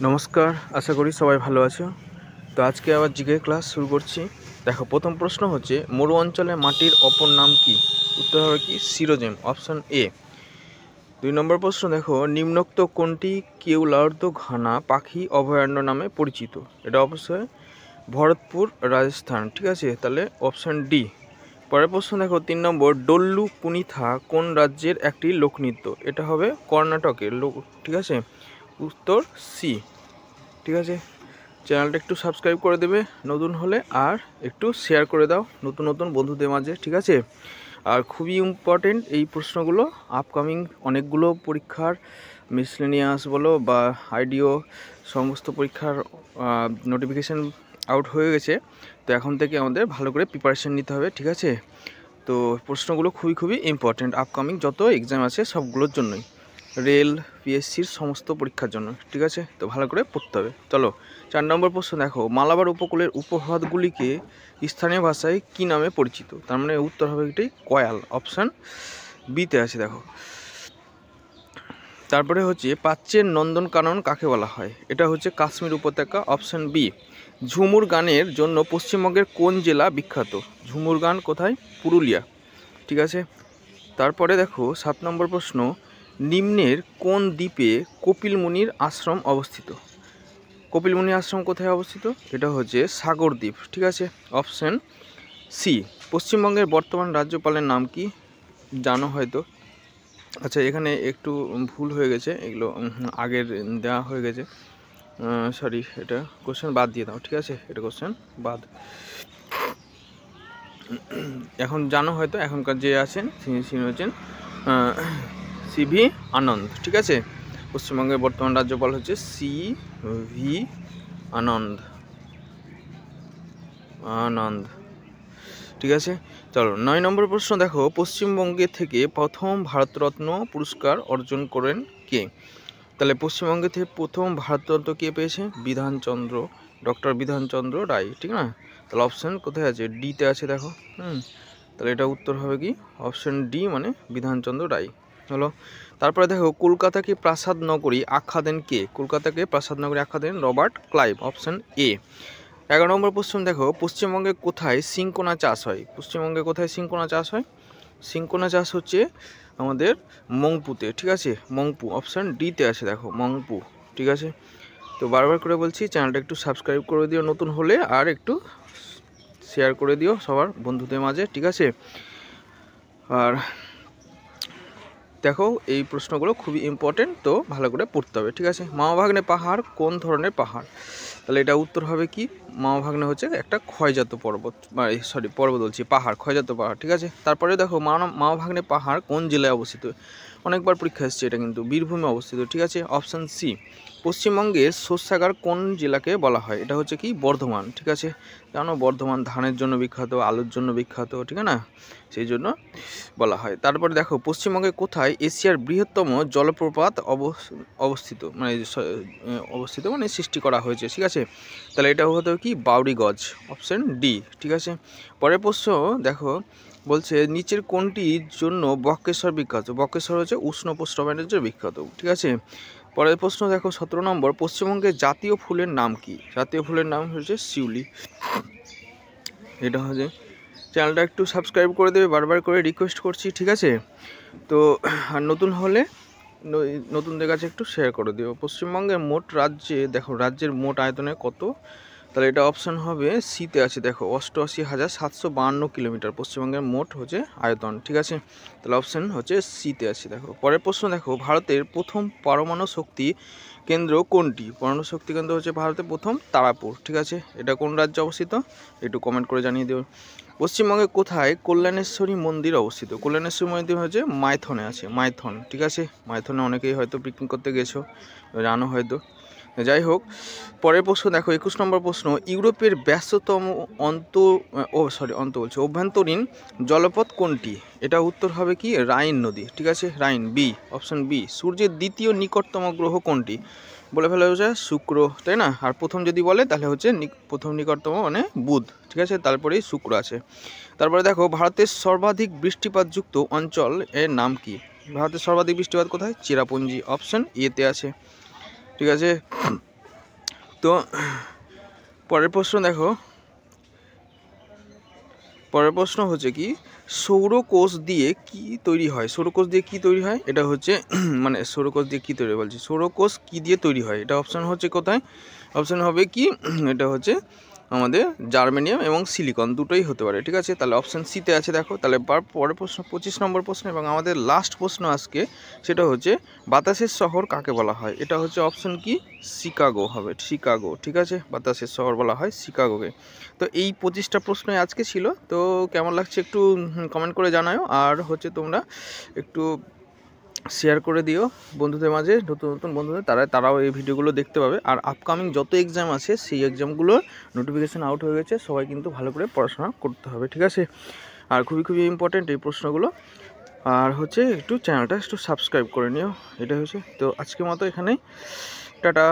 নমস্কার, আশা করি সবাই ভালো আছো। তো আজকে আবার জিকে ক্লাস শুরু করছি। দেখো, প্রথম প্রশ্ন হচ্ছে মরু অঞ্চলে মাটির অপর নাম কি? উত্তর হবে কি সিরোজেম, অপশন এ। 2 নম্বর প্রশ্ন দেখো, নিম্নোক্ত কোনটি কেউলার্দ ঘানা পাখি অভয়ারণ্য নামে পরিচিত? এটা অবশ্যই ভরতপুর, রাজস্থান। ঠিক আছে, তাহলে অপশন ডি। পরের প্রশ্ন দেখো 3 নম্বর, ডোল্লু কুনিথা কোন রাজ্যের একটি লোকনৃত্য? এটা হবে কর্ণাটকের লোক। ঠিক আছে, উত্তর সি। ঠিক আছে, চ্যানেলটা একটু সাবস্ক্রাইব করে দেবে নতুন হলে, আর একটু শেয়ার করে দাও নতুন নতুন বন্ধুদের মাঝে। ঠিক আছে, আর খুবই ইম্পর্টেন্ট এই প্রশ্নগুলো। আপকামিং অনেকগুলো পরীক্ষার মিসলেনিয়াস বলো বা আইডিও সমস্ত পরীক্ষার নোটিফিকেশান আউট হয়ে গেছে। তো এখন থেকে আমাদের ভালো করে প্রিপারেশান নিতে হবে। ঠিক আছে, তো প্রশ্নগুলো খুবই ইম্পর্টেন্ট আপকামিং যত এক্সাম আছে সবগুলোর জন্যই, রেল, পিএসসির সমস্ত পরীক্ষার জন্য। ঠিক আছে, তো ভালো করে পড়তে হবে। চলো 4 নম্বর প্রশ্ন দেখো, মালাবার উপকূলের উপহ্রদগুলিকে স্থানীয় ভাষায় কি নামে পরিচিত? তার মানে উত্তর হবে এটি কয়াল, অপশান বিতে আছে। দেখো, তারপরে হচ্ছে প্রাচ্যের নন্দনকানন কাকে বলা হয়? এটা হচ্ছে কাশ্মীর উপত্যকা, অপশান বি। ঝুমুর গানের জন্য পশ্চিমবঙ্গের কোন জেলা বিখ্যাত? ঝুমুর গান কোথায়? পুরুলিয়া। ঠিক আছে, তারপরে দেখো 7 নম্বর প্রশ্ন, নিম্নের কোন দ্বীপে কপিল মুনির আশ্রম অবস্থিত? কপিল মুনির আশ্রম কোথায় অবস্থিত? এটা হচ্ছে সাগর দ্বীপ। ঠিক আছে, অপশন সি। পশ্চিমবঙ্গের বর্তমান রাজ্যপালের নাম কি? জানো হয়তো। আচ্ছা, এখানে একটু ভুল হয়ে গেছে, এগুলো আগের দেওয়া হয়ে গেছে, সরি, এটা কোশ্চেন বাদ দিয়ে দাও। ঠিক আছে, এটা কোশ্চেন বাদ। এখন জানো হয়তো, এখনকার যে আছেন তিনি হচ্ছেন সিভি আনন্দ। ঠিক আছে, পশ্চিমবঙ্গের বর্তমান রাজ্যপাল হচ্ছে সিভি আনন্দ। ঠিক আছে, চলো 9 নম্বর প্রশ্ন দেখো, পশ্চিমবঙ্গে থেকে প্রথম ভারতরত্ন পুরস্কার অর্জন করেন কে? তাহলে পশ্চিমবঙ্গে থেকে প্রথম ভারতরত্ন কে পেয়েছে? বিধানচন্দ্র, ডক্টর বিধানচন্দ্র রায়। ঠিক না, তাহলে অপশান কোথায় আছে? ডিতে আছে। দেখো, তাহলে এটা উত্তর হবে কি অপশন ডি, মানে বিধানচন্দ্র রায়। হলো, তারপরে দেখো, কলকাতাকে প্রাসাদ নগরী আখ্যা দেন কে? কলকাতাকে প্রাসাদ নগরী আখ্যা দেন রবার্ট ক্লাইভ, অপশন এ। 11 নম্বর প্রশ্ন দেখো, পশ্চিমবঙ্গে কোথায় সিংকোনা চাষ হয়? পশ্চিমবঙ্গে কোথায় সিংকোনা চাষ হয়? সিংকোনা চাষ হচ্ছে আমাদের মংপুতে। ঠিক আছে, মংপু, অপশান ডিতে আছে। দেখো, মংপু। ঠিক আছে, তো বারবার করে বলছি চ্যানেলটা একটু সাবস্ক্রাইব করে দিও নতুন হলে, আর একটু শেয়ার করে দিও সবার বন্ধুদের মাঝে। ঠিক আছে, আর দেখো এই প্রশ্নগুলো খুবই ইম্পর্টেন্ট, তো ভালো করে পড়তে হবে। ঠিক আছে, মামাভাগ্নে পাহাড় কোন ধরনের পাহাড়? তাহলে এটা উত্তর হবে কি মামাভাগ্নে হচ্ছে একটা ক্ষয়জাত পর্বত, পর্বত বলছি, পাহাড়, ক্ষয়জাত পাহাড়। ঠিক আছে, তারপরে দেখো মামাভাগ্নে পাহাড় কোন জেলায় অবস্থিত? অনেকবার পরীক্ষা এসছে এটা, কিন্তু বীরভূমে অবস্থিত। ঠিক আছে, অপশান সি। পশ্চিমবঙ্গের শস্যাগার কোন জেলাকে বলা হয়? এটা হচ্ছে কি বর্ধমান। ঠিক আছে, জানো বর্ধমান ধানের জন্য বিখ্যাত, আলুর জন্য বিখ্যাত। ঠিক না, সেই জন্য বলা হয়। তারপরে দেখো, পশ্চিমবঙ্গে কোথায় এশিয়ার বৃহত্তম জলপ্রপাত অবস্থিত মানে সৃষ্টি করা হয়েছে? ঠিক আছে, তাহলে এটা হতে কি বাউরিগঞ্জ, অপশন ডি। ঠিক আছে, পরের প্রশ্ন দেখো, বলছে নিচের কোনটির জন্য বক্রেশ্বর বিখ্যাত? বক্রেশ্বর হচ্ছে উষ্ণ প্রস্রবণের জন্য বিখ্যাত। ঠিক আছে, পরের প্রশ্ন দেখো 17 নম্বর, পশ্চিমবঙ্গের জাতীয় ফুলের নাম কি? জাতীয় ফুলের নাম হচ্ছে শিউলি। এটা হচ্ছে, চ্যানেলটা একটু সাবস্ক্রাইব করে দেবে, বারবার করে রিকোয়েস্ট করছি। ঠিক আছে, তো আর নতুন হলে নতুনদের কাছে একটু শেয়ার করে দিও। পশ্চিমবঙ্গের মোট দেখো রাজ্যের মোট আয়তনে কত? তাহলে এটা অপশান হবে সিতে আছে। দেখো, 88,752 কিলোমিটার পশ্চিমবঙ্গের মোট হচ্ছে আয়তন। ঠিক আছে, তাহলে অপশান হচ্ছে সিতে আছে। দেখো, পরের প্রশ্ন দেখো, ভারতের প্রথম পরমাণু শক্তি কেন্দ্র কোনটি? পরমাণু শক্তি কেন্দ্র হচ্ছে ভারতের প্রথম তারাপুর। ঠিক আছে, এটা কোন রাজ্যে অবস্থিত? একটু কমেন্ট করে জানিয়ে দেবে। পশ্চিমবঙ্গে কোথায় কল্যাণেশ্বরী মন্দির অবস্থিত? কল্যাণেশ্বরী মন্দির হচ্ছে মাইথনে আছে, মাইথন। ঠিক আছে, মাইথনে অনেকেই হয়তো পিকনিক করতে গেছো, জানো হয়তো। যাই হোক, পরের প্রশ্ন দেখো 21 নম্বর প্রশ্ন, ইউরোপের ব্যস্ততম অভ্যন্তরীণ জলপথ কোনটি? এটা উত্তর হবে কি রাইন নদী। ঠিক আছে, রাইন, বি, অপশন বি। সূর্যের দ্বিতীয় নিকটতম গ্রহ কোনটি? বলে ফেলা হচ্ছে শুক্র, তাই না? আর প্রথম যদি বলে তাহলে হচ্ছে প্রথম নিকটতম মানে বুধ। ঠিক আছে, তারপরেই শুক্র আছে। তারপরে দেখো, ভারতের সর্বাধিক বৃষ্টিপাতযুক্ত অঞ্চল এর নাম কি? ভারতের সর্বাধিক বৃষ্টিপাত কোথায়? চেরাপুঞ্জি, অপশন এতে আছে। ঠিক আছে, তো পরের প্রশ্ন দেখো, পরের প্রশ্ন হচ্ছে কি সৌরকোষ দিয়ে কি তৈরি হয়? সৌরকোষ দিয়ে কি তৈরি হয়? এটা হচ্ছে মানে সৌরকোষ দিয়ে কি তৈরি বলছি, সৌরকোষ কি দিয়ে তৈরি হয়? এটা অপশান হচ্ছে কোথায়? অপশান হবে কি এটা হচ্ছে আমাদের জার্মেনিয়াম এবং সিলিকন, দুটোই হতে পারে। ঠিক আছে, তাহলে অপশান সিতে আছে দেখো। তাহলে পরের প্রশ্ন 25 নম্বর প্রশ্ন এবং আমাদের লাস্ট প্রশ্ন আজকে, সেটা হচ্ছে বাতাসের শহর কাকে বলা হয়? এটা হচ্ছে অপশান কি শিকাগো হবে, শিকাগো। ঠিক আছে, বাতাসের শহর বলা হয় শিকাগোকে। তো এই 25টা প্রশ্নই আজকে ছিল। তো কেমন লাগছে একটু কমেন্ট করে জানাও, আর হচ্ছে তোমরা একটু শেয়ার করে দিও বন্ধুদের মাঝে, নতুন নতুন বন্ধুদের, তারাও এই ভিডিওগুলো দেখতে পাবে। আর আপকামিং যত এক্সাম আছে সেই এক্সামগুলোর নোটিফিকেশান আউট হয়ে গেছে, সবাই কিন্তু ভালো করে পড়াশোনা করতে হবে। ঠিক আছে, আর খুবই খুবই ইম্পর্টেন্ট এই প্রশ্নগুলো। আর হচ্ছে একটু চ্যানেলটা একটু সাবস্ক্রাইব করে নিও, এটা হচ্ছে। তো আজকের মতো এখানেই, টাটা।